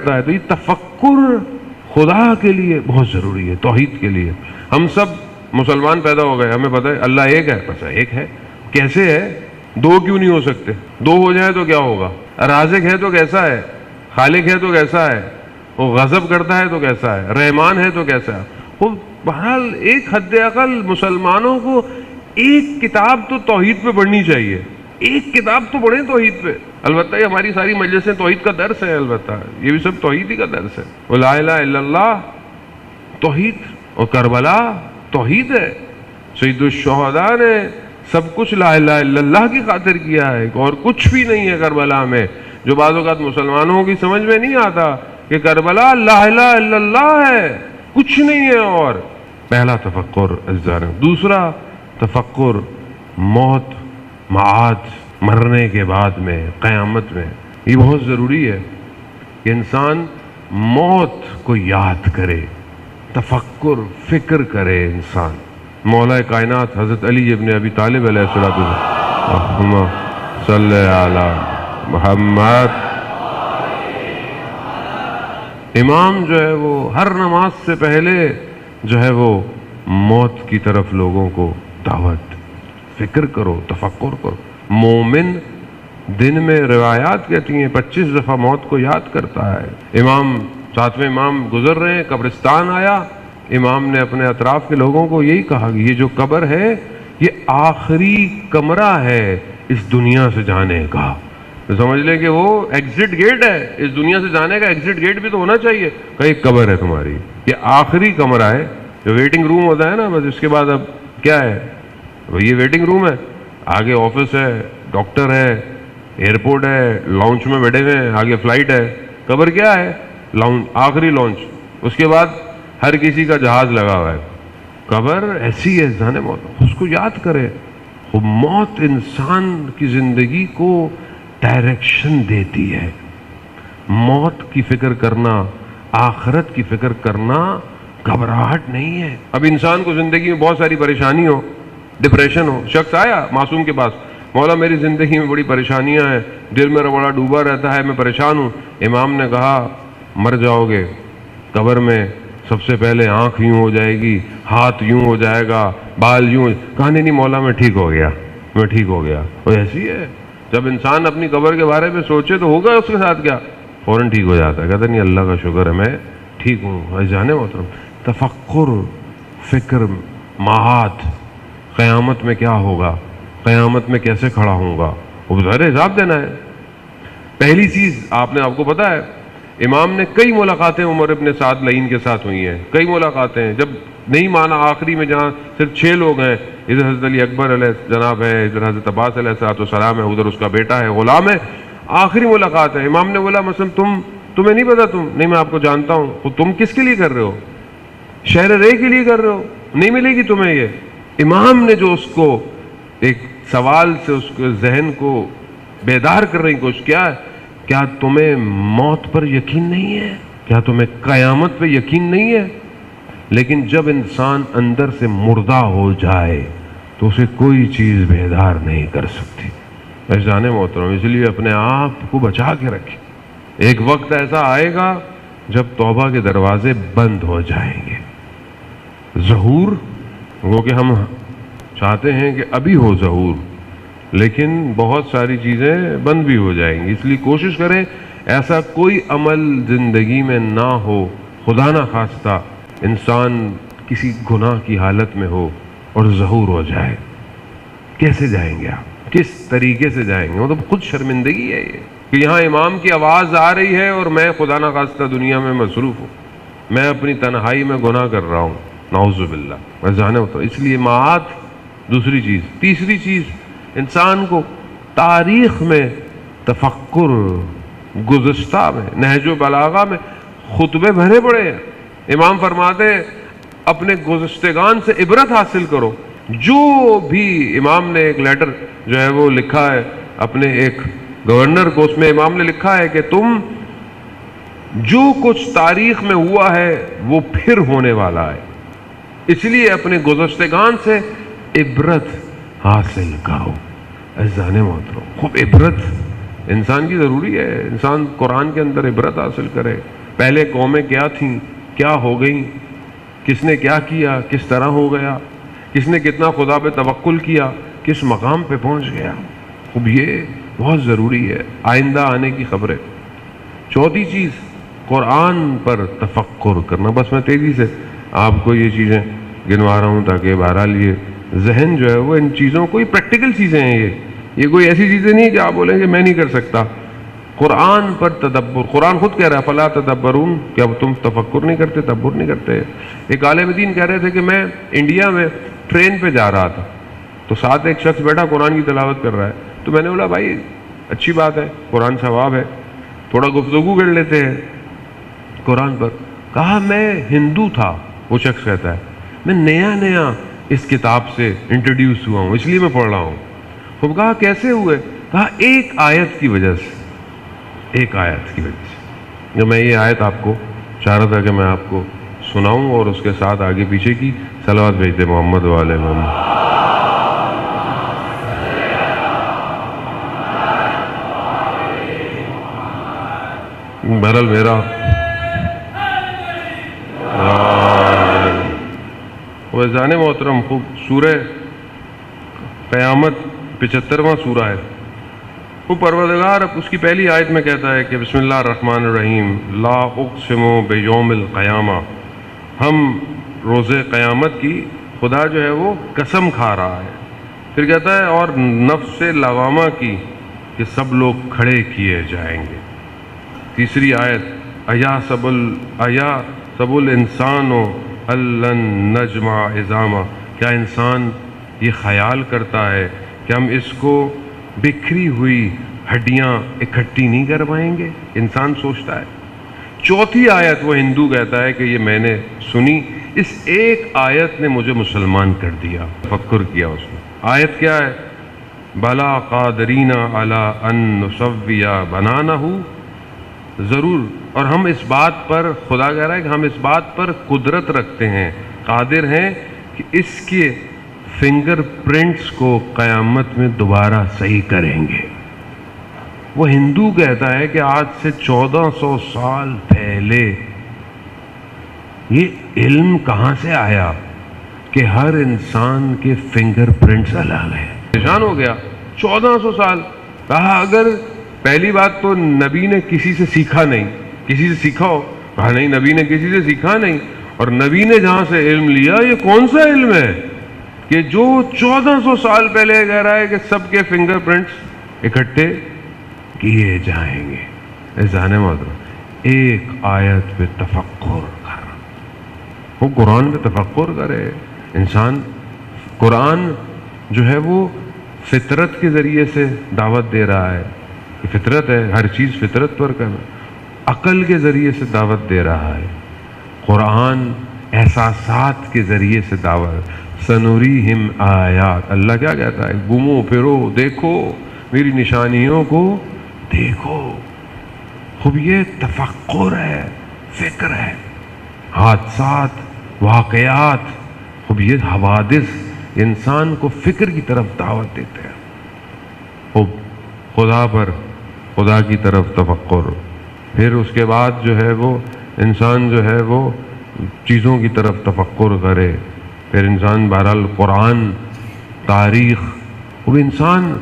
تو یہ تفکر خدا کے لیے بہت ضروری ہے، توحید کے لیے۔ ہم سب مسلمان پیدا ہو گئے، ہمیں پتہ ہے اللہ ایک ہے، بس ایک ہے، کیسے ہے؟ دو کیوں نہیں ہو سکتے؟ دو ہو جائے تو کیا ہوگا؟ رازق ہے تو کیسا ہے؟ خالق ہے تو کیسا ہے؟ وہ غضب کرتا ہے تو کیسا ہے؟ رحمان ہے تو کیسا ہے؟ وہ بہرحال ایک حد اقل مسلمانوں کو ایک کتاب تو توحید پہ پڑھنی چاہیے، ایک کتاب تو پڑھیں توحید پہ۔ البتہ یہ ہماری ساری مجلسیں توحید کا درس ہے، البتہ یہ بھی سب توحید ہی کا درس ہے۔ وہ لا الہ الا اللہ توحید، اور کربلا توحید ہے۔ سید الشہداء نے سب کچھ لا الہ الا اللہ کی خاطر کیا ہے، اور کچھ بھی نہیں ہے کربلا میں، جو بعض اوقات مسلمانوں کی سمجھ میں نہیں آتا کہ کربلا لا الہ الا اللہ ہے، کچھ نہیں ہے۔ اور پہلا تفکر عزیزان، دوسرا تفکر موت، معاد، مرنے کے بعد میں، قیامت میں۔ یہ بہت ضروری ہے کہ انسان موت کو یاد کرے، تفکر، فکر کرے انسان۔ مولا کائنات حضرت علی ابن ابی طالب علیہ السلام، اللہم صلی علی محمد، امام جو ہے وہ ہر نماز سے پہلے جو ہے وہ موت کی طرف لوگوں کو دعوت، فکر کرو، تفکر کرو۔ مومن دن میں روایات کہتی ہیں 25 دفعہ موت کو یاد کرتا ہے۔ امام، ساتویں امام گزر رہے ہیں، قبرستان آیا، امام نے اپنے اطراف کے لوگوں کو یہی کہا کہ یہ جو قبر ہے یہ آخری کمرہ ہے اس دنیا سے جانے کا۔ تو سمجھ لیں کہ وہ ایگزٹ گیٹ ہے، اس دنیا سے جانے کا ایگزٹ گیٹ بھی تو ہونا چاہیے۔ کہیں قبر ہے تمہاری، یہ آخری کمرہ ہے، جو ویٹنگ روم ہوتا ہے نا، بس اس کے بعد اب کیا ہے؟ یہ ویٹنگ روم ہے، آگے آفس ہے، ڈاکٹر ہے، ایئرپورٹ ہے، لانچ میں بیٹھے ہوئے ہیں، آگے فلائٹ ہے۔ قبر کیا ہے؟ لانچ، آخری لانچ، اس کے بعد ہر کسی کا جہاز لگا ہوا ہے۔ قبر ایسی ہے جانے موت، اس کو یاد کرے۔ موت انسان کی زندگی کو ڈائریکشن دیتی ہے۔ موت کی فکر کرنا، آخرت کی فکر کرنا گھبراہٹ نہیں ہے۔ اب انسان کو زندگی میں بہت ساری پریشانی ہو، ڈپریشن ہو، شخص آیا معصوم کے پاس، مولا میری زندگی میں بڑی پریشانیاں ہیں، دل میرا بڑا ڈوبا رہتا ہے، میں پریشان ہوں۔ امام نے کہا مر جاؤ گے، قبر میں سب سے پہلے آنکھ یوں ہو جائے گی، ہاتھ یوں ہو جائے گا، بال یوں۔ کہا نہیں مولا میں ٹھیک ہو گیا، میں ٹھیک ہو گیا۔ وہ ایسی ہے، جب انسان اپنی قبر کے بارے میں سوچے تو ہوگا اس کے ساتھ کیا؟ فوراً ٹھیک ہو جاتا ہے، کہتا نہیں اللہ کا شکر ہے میں ٹھیک ہوں۔ جانے محترم، تفکر، فکر، معاد، قیامت میں کیا ہوگا، قیامت میں کیسے کھڑا ہوں گا، وہ ظاہر حساب دینا ہے۔ پہلی چیز آپ کو پتا ہے، امام نے کئی ملاقاتیں عمر ابن سعد لعین کے ساتھ ہوئی ہیں، کئی ملاقاتیں، جب نہیں مانا آخری میں جہاں صرف 6 لوگ ہیں، ادھر حضرت علی اکبر علیہ جناب ہے، ادھر حضرت عباس علیہ السلام ہے، ادھر اس کا بیٹا ہے، غلام ہے، آخری ملاقات ہے۔ امام نے بولا مثلا تمہیں نہیں پتا؟ تم نہیں، میں آپ کو جانتا ہوں، تو تم کس کے لیے کر رہے ہو؟ شہر رے کے لیے کر رہے ہو، نہیں ملے گی تمہیں یہ۔ امام نے جو اس کو ایک سوال سے اس کے ذہن کو بیدار کرنے کی کوشش کیا تمہیں موت پر یقین نہیں ہے؟ کیا تمہیں قیامت پہ یقین نہیں ہے؟ لیکن جب انسان اندر سے مردہ ہو جائے تو اسے کوئی چیز بیدار نہیں کر سکتی۔ جانے محترم، اس لیے اپنے آپ کو بچا کے رکھیں۔ ایک وقت ایسا آئے گا جب توبہ کے دروازے بند ہو جائیں گے۔ ظہور وہ کہ ہم چاہتے ہیں کہ ابھی ہو ظہور، لیکن بہت ساری چیزیں بند بھی ہو جائیں گی، اس لیے کوشش کریں ایسا کوئی عمل زندگی میں نہ ہو، خدا نہ خواستہ انسان کسی گناہ کی حالت میں ہو اور ظہور ہو جائے۔ کیسے جائیں گے آپ؟ کس طریقے سے جائیں گے؟ وہ تو خود شرمندگی ہے یہ کہ یہاں امام کی آواز آ رہی ہے اور میں خدا نہ خواستہ دنیا میں مصروف ہوں، میں اپنی تنہائی میں گناہ کر رہا ہوں، نعوذ باللہ۔ میں جانے ہوتا ہوں، اس لیے معاد دوسری چیز۔ تیسری چیز، انسان کو تاریخ میں تفکر، گزشتہ میں، نہج و بلاغہ میں خطبے بھرے پڑے ہیں۔ امام فرماتے ہیں اپنے گزشتگان سے عبرت حاصل کرو۔ جو بھی امام نے ایک لیٹر جو ہے وہ لکھا ہے اپنے ایک گورنر کو، اس میں امام نے لکھا ہے کہ تم جو کچھ تاریخ میں ہوا ہے وہ پھر ہونے والا ہے، اس لیے اپنے گزشتگان سے عبرت حاصل کرو۔ عزیزان محترم، خوب عبرت انسان کی ضروری ہے انسان قرآن کے اندر عبرت حاصل کرے. پہلے قومیں کیا تھیں، کیا ہو گئیں، کس نے کیا کیا، کس طرح ہو گیا، کس نے کتنا خدا پہ توکل کیا، کس مقام پہ پہنچ گیا. اب یہ بہت ضروری ہے آئندہ آنے کی خبریں. چوتھی چیز قرآن پر تفکر کرنا. بس میں تیزی سے آپ کو یہ چیزیں گنوا رہا ہوں تاکہ بہرحال یہ ذہن جو ہے وہ ان چیزوں کوئی پریکٹیکل چیزیں ہیں. یہ کوئی ایسی چیزیں نہیں کہ آپ بولیں کہ میں نہیں کر سکتا. قرآن پر تدبر. قرآن خود کہہ رہا ہے فلا تدبرون، کیا تم تفکر نہیں کرتے، تدبر نہیں کرتے. ایک عالم دین کہہ رہے تھے کہ میں انڈیا میں ٹرین پہ جا رہا تھا تو ساتھ ایک شخص بیٹھا قرآن کی تلاوت کر رہا ہے. تو میں نے بولا بھائی اچھی بات ہے، قرآن ثواب ہے، تھوڑا گفتگو کر لیتے ہیں قرآن پر. کہا میں ہندو تھا، وہ شخص کہتا ہے میں نیا اس کتاب سے انٹروڈیوس ہوا ہوں اس لیے میں پڑھ رہا ہوں. تو کہا کیسے ہوئے؟ کہا ایک آیت کی وجہ سے. ایک آیت کی وجہ سے. جو میں یہ آیت آپ کو چاہ رہا تھا کہ میں آپ کو سناؤں اور اس کے ساتھ آگے پیچھے کی صلوات بھیجتے محمد والے محمد. بہرحال میرا وزان محترم خوب سورہ قیامت 75واں سورہ ہے. وہ پروردگار اس کی پہلی آیت میں کہتا ہے کہ بسم اللہ الرحمن الرحیم لا اقسم بیوم القیامہ. ہم روز قیامت کی خدا جو ہے وہ قسم کھا رہا ہے. پھر کہتا ہے اور نفس لوامہ کی کہ سب لوگ کھڑے کیے جائیں گے. تیسری آیت ایا سب الانسان الن نجمع عظامہ. کیا انسان یہ خیال کرتا ہے کہ ہم اس کو بکھری ہوئی ہڈیاں اکٹھی نہیں کر پائیں گے؟ انسان سوچتا ہے. چوتھی آیت وہ ہندو کہتا ہے کہ یہ میں نے سنی، اس ایک آیت نے مجھے مسلمان کر دیا. تفکر کیا اس میں. آیت کیا ہے؟ بلا قادرین علی ان نسوی بنانہ. ضرور، اور ہم اس بات پر، خدا کہہ رہا ہے کہ ہم اس بات پر قدرت رکھتے ہیں، قادر ہیں کہ اس کے فنگر پرنٹس کو قیامت میں دوبارہ صحیح کریں گے. وہ ہندو کہتا ہے کہ آج سے 1400 سال پہلے یہ علم کہاں سے آیا کہ ہر انسان کے فنگر پرنٹس الگ ہیں. پریشان ہو گیا. 1400 سال. کہا اگر پہلی بات تو نبی نے کسی سے سیکھا نہیں. کسی سے سیکھا ہو؟ کہا نہیں، نبی نے کسی سے سیکھا نہیں. اور نبی نے جہاں سے علم لیا یہ کون سا علم ہے کہ جو 1400 سال پہلے کہہ رہا ہے کہ سب کے فنگر پرنٹس اکٹھے کیے جائیں گے. اذان محترم ایک آیت پہ تفکر کر، وہ قرآن پہ تفکر کرے انسان. قرآن جو ہے وہ فطرت کے ذریعے سے دعوت دے رہا ہے. فطرت ہے، ہر چیز فطرت پر کرنا. عقل کے ذریعے سے دعوت دے رہا ہے. قرآن احساسات کے ذریعے سے دعوت. سنوریہم آیات. اللہ کیا کہتا ہے؟ گھومو پھرو، دیکھو میری نشانیوں کو دیکھو. خوب یہ تفکر ہے، فکر ہے. حادثات، واقعات، خوب یہ حوادث انسان کو فکر کی طرف دعوت دیتے ہیں. خوب خدا پر، خدا کی طرف تفکر. پھر اس کے بعد جو ہے وہ انسان جو ہے وہ چیزوں کی طرف تفکر کرے. پھر انسان بہرحال قرآن، تاریخ، وہ انسان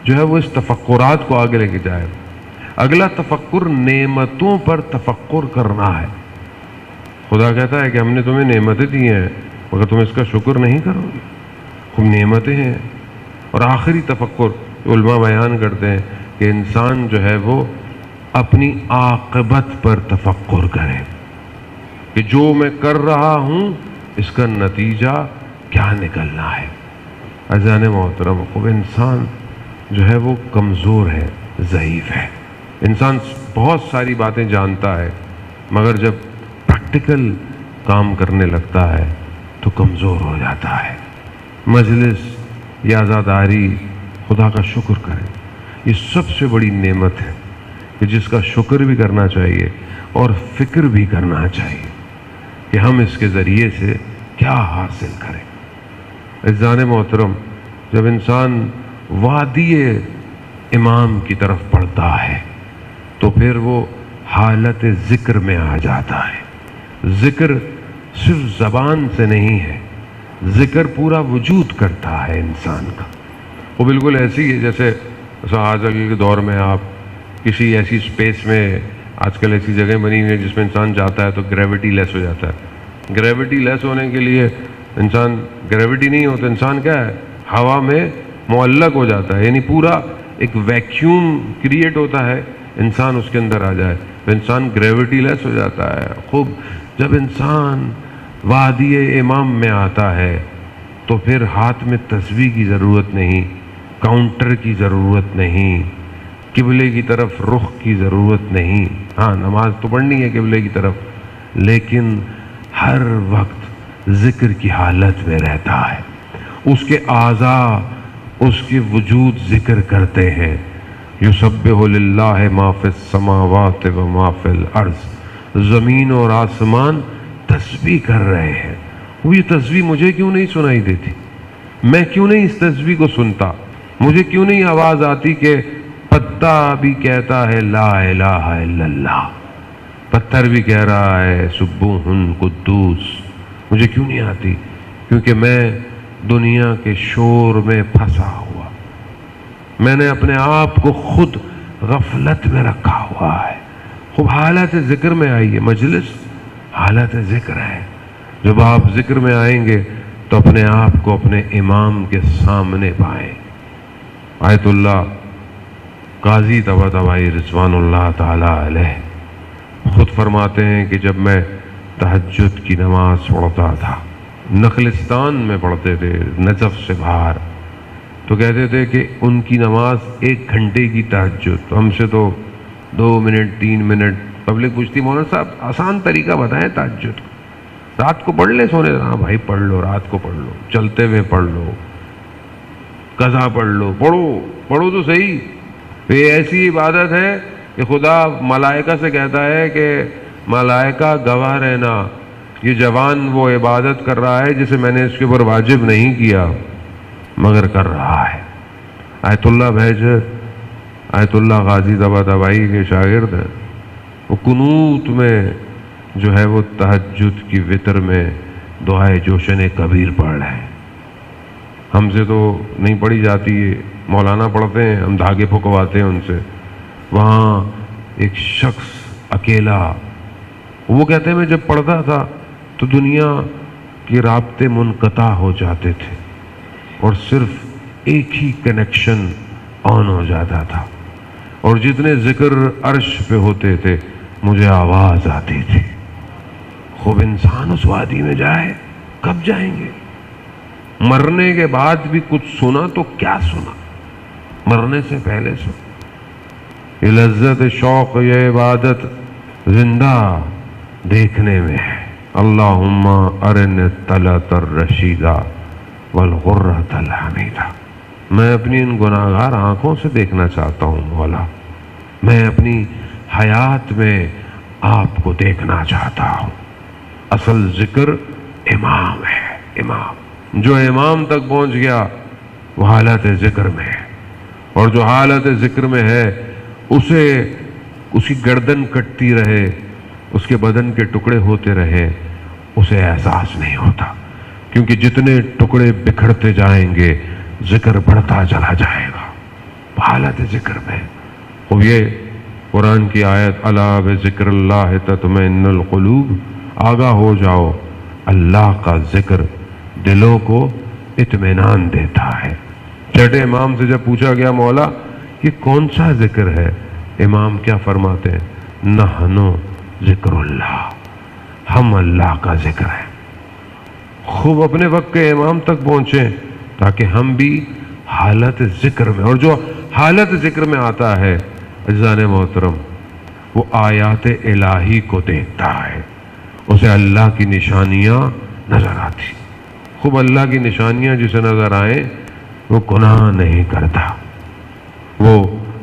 جو ہے وہ اس تفکرات کو آگے لے کے جائے. اگلا تفکر نعمتوں پر تفکر کرنا ہے. خدا کہتا ہے کہ ہم نے تمہیں نعمتیں دی ہیں مگر تم اس کا شکر نہیں کرو گے. خوب نعمتیں ہیں. اور آخری تفکر علماء بیان کرتے ہیں کہ انسان جو ہے وہ اپنی عاقبت پر تفکر کرے کہ جو میں کر رہا ہوں اس کا نتیجہ کیا نکلنا ہے. عزیزان محترم خوب انسان جو ہے وہ کمزور ہے، ضعیف ہے. انسان بہت ساری باتیں جانتا ہے مگر جب پریکٹیکل کام کرنے لگتا ہے تو کمزور ہو جاتا ہے. مجلس یا عزاداری، خدا کا شکر کریں. یہ سب سے بڑی نعمت ہے کہ جس کا شکر بھی کرنا چاہیے اور فکر بھی کرنا چاہیے کہ ہم اس کے ذریعے سے کیا حاصل کریں. عزیزان محترم جب انسان وادی امام کی طرف پڑھتا ہے تو پھر وہ حالت ذکر میں آ جاتا ہے۔ ذکر صرف زبان سے نہیں ہے، ذکر پورا وجود کرتا ہے انسان کا۔ وہ بالکل ایسی ہے جیسے آج کل کے دور میں آپ کسی ایسی اسپیس میں، آج کل ایسی جگہیں بنی ہوئی ہیں جس میں انسان جاتا ہے تو گریوٹی لیس ہو جاتا ہے۔ گریوٹی لیس ہونے کے لیے انسان، گریوٹی نہیں ہوتا، انسان کیا ہے، ہوا میں معلق ہو جاتا ہے، یعنی پورا ایک ویکیوم کریٹ ہوتا ہے، انسان اس کے اندر آ جائے تو انسان گریوٹی لیس ہو جاتا ہے۔ خوب جب انسان وادی امام میں آتا ہے تو پھر ہاتھ میں تسبیح کی ضرورت نہیں، کاؤنٹر کی ضرورت نہیں، قبلے کی طرف رخ کی ضرورت نہیں۔ ہاں نماز تو پڑھنی ہے قبلے کی طرف، لیکن ہر وقت ذکر کی حالت میں رہتا ہے۔ اس کے اعضاء، اس کے وجود ذکر کرتے ہیں۔ یسبح للہ ما فی السماوات و ما فی الارض، زمین اور آسمان تسبیح کر رہے ہیں۔ وہ یہ تسبیح مجھے کیوں نہیں سنائی دیتی؟ میں کیوں نہیں اس تسبیح کو سنتا؟ مجھے کیوں نہیں آواز آتی کہ پتا بھی کہتا ہے لا الہ الا اللہ، پتھر بھی کہہ رہا ہے سبوح قدوس؟ مجھے کیوں نہیں آتی؟ کیونکہ میں دنیا کے شور میں پھنسا ہوا، میں نے اپنے آپ کو خود غفلت میں رکھا ہوا ہے۔ خوب حالت ذکر میں آئیے، مجلس حالت ذکر ہے۔ جب آپ ذکر میں آئیں گے تو اپنے آپ کو اپنے امام کے سامنے پائیں۔ آیت اللہ قاضی طباطبائی رضوان اللہ تعالی علیہ خود فرماتے ہیں کہ جب میں تہجد کی نماز پڑھتا تھا، نخلستان میں پڑھتے تھے نجف سے باہر، تو کہتے تھے کہ ان کی نماز 1 گھنٹے کی تہجد، ہم سے تو 2 منٹ 3 منٹ۔ پبلک پوچھتی مولانا صاحب آسان طریقہ بتائیں تہجد کا، رات کو پڑھ لیں سونے؟ ہاں بھائی پڑھ لو، رات کو پڑھ لو، چلتے ہوئے پڑھ لو، قضا پڑھ لو، پڑھو تو صحیح۔ یہ ایسی عبادت ہے کہ خدا ملائکہ سے کہتا ہے کہ ملائکہ گواہ رہنا، یہ جوان وہ عبادت کر رہا ہے جسے میں نے اس کے اوپر واجب نہیں کیا مگر کر رہا ہے۔ آیت اللہ بہجر، آیت اللہ غازی طباطبائی کے شاگرد ہیں، وہ قنوت میں جو ہے وہ تہجد کی وتر میں دعائے جوشن کبیر پڑھ رہے ہیں۔ ہم سے تو نہیں پڑھی جاتی ہے، مولانا پڑھتے ہیں، ہم دھاگے پھکواتے ہیں ان سے۔ وہاں ایک شخص اکیلا، وہ کہتے ہیں میں جب پڑھتا تھا تو دنیا کے رابطے منقطع ہو جاتے تھے اور صرف ایک ہی کنیکشن آن ہو جاتا تھا، اور جتنے ذکر عرش پہ ہوتے تھے مجھے آواز آتی تھی۔ خوب انسان اس وادی میں جائے، کب جائیں گے؟ مرنے کے بعد بھی کچھ سنا تو کیا سنا، مرنے سے پہلے سنا۔ یہ لذت شوق، یہ عبادت زندہ دیکھنے میں ہے۔ اللہم ارن الطلعۃ الرشیدہ والغرۃ الحمیدہ، میں اپنی ان گناہگار آنکھوں سے دیکھنا چاہتا ہوں مولا، میں اپنی حیات میں آپ کو دیکھنا چاہتا ہوں۔ اصل ذکر امام ہے، امام۔ جو امام تک پہنچ گیا وہ حالت ذکر میں ہے، اور جو حالت ذکر میں ہے اسے، اس کی گردن کٹتی رہے، اس کے بدن کے ٹکڑے ہوتے رہے، اسے احساس نہیں ہوتا، کیونکہ جتنے ٹکڑے بکھرتے جائیں گے ذکر بڑھتا چلا جائے گا حالت ذکر میں۔ اب یہ قرآن کی آیت الا بذکر اللہ تطمئن القلوب، آگاہ ہو جاؤ، اللہ کا ذکر دلوں کو اطمینان دیتا ہے۔ چھٹے امام سے جب پوچھا گیا مولا یہ کون سا ذکر ہے، امام کیا فرماتے ہیں؟ نحنو ذکر اللہ، ہم اللہ کا ذکر ہے۔ خوب اپنے وقت کے امام تک پہنچیں تاکہ ہم بھی حالت ذکر میں، اور جو حالت ذکر میں آتا ہے عزیزان محترم، وہ آیات الہی کو دیکھتا ہے، اسے اللہ کی نشانیاں نظر آتی۔ خوب اللہ کی نشانیاں جسے نظر آئیں وہ گناہ نہیں کرتا، وہ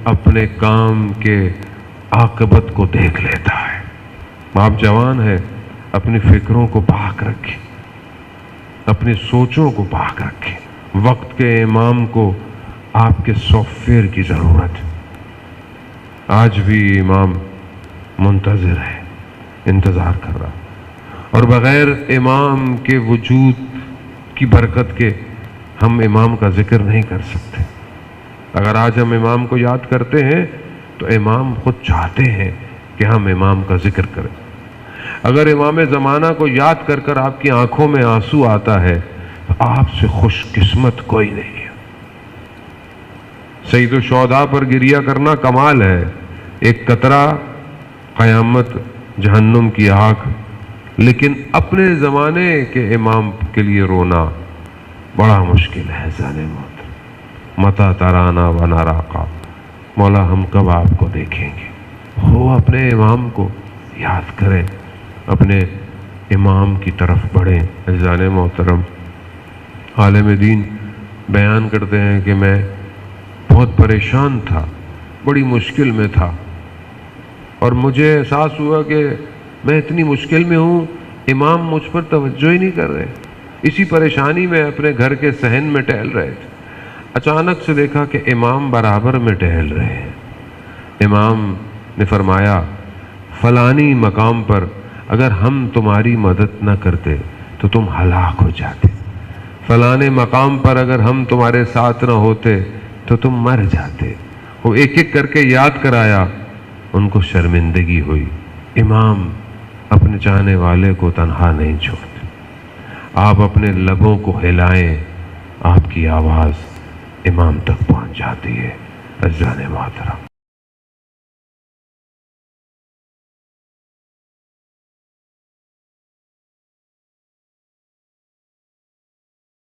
اپنے کام کے عاقبت کو دیکھ لیتا ہے۔ آپ جوان ہیں، اپنی فکروں کو پاک رکھیں، اپنی سوچوں کو پاک رکھیں، وقت کے امام کو آپ کے سافٹ ویئر کی ضرورت ہے۔ آج بھی امام منتظر ہے، انتظار کر رہا، اور بغیر امام کے وجود کی برکت کے ہم امام کا ذکر نہیں کر سکتے۔ اگر آج ہم امام کو یاد کرتے ہیں تو امام خود چاہتے ہیں کہ ہم امام کا ذکر کریں۔ اگر امام زمانہ کو یاد کر کر آپ کی آنکھوں میں آنسو آتا ہے تو آپ سے خوش قسمت کوئی نہیں ہے۔ سید الشہداء پر گریہ کرنا کمال ہے، ایک قطرہ قیامت جہنم کی آگ، لیکن اپنے زمانے کے امام کے لیے رونا بڑا مشکل ہے۔ زان محترم، متا ترانا و ناراقا، مولا ہم کب آپ کو دیکھیں گے؟ ہو اپنے امام کو یاد کریں، اپنے امام کی طرف بڑھیں۔ زان محترم، عالم دین بیان کرتے ہیں کہ میں بہت پریشان تھا، بڑی مشکل میں تھا، اور مجھے احساس ہوا کہ میں اتنی مشکل میں ہوں، امام مجھ پر توجہ ہی نہیں کر رہے۔ اسی پریشانی میں اپنے گھر کے صحن میں ٹہل رہے تھے، اچانک سے دیکھا کہ امام برابر میں ٹہل رہے ہیں۔ امام نے فرمایا، فلانی مقام پر اگر ہم تمہاری مدد نہ کرتے تو تم ہلاک ہو جاتے، فلانے مقام پر اگر ہم تمہارے ساتھ نہ ہوتے تو تم مر جاتے۔ وہ ایک ایک کر کے یاد کرایا، ان کو شرمندگی ہوئی۔ امام اپنے چاہنے والے کو تنہا نہیں چھوڑتے۔ آپ اپنے لبوں کو ہلائیں، آپ کی آواز امام تک پہنچ جاتی ہے۔ عزیزان محترم،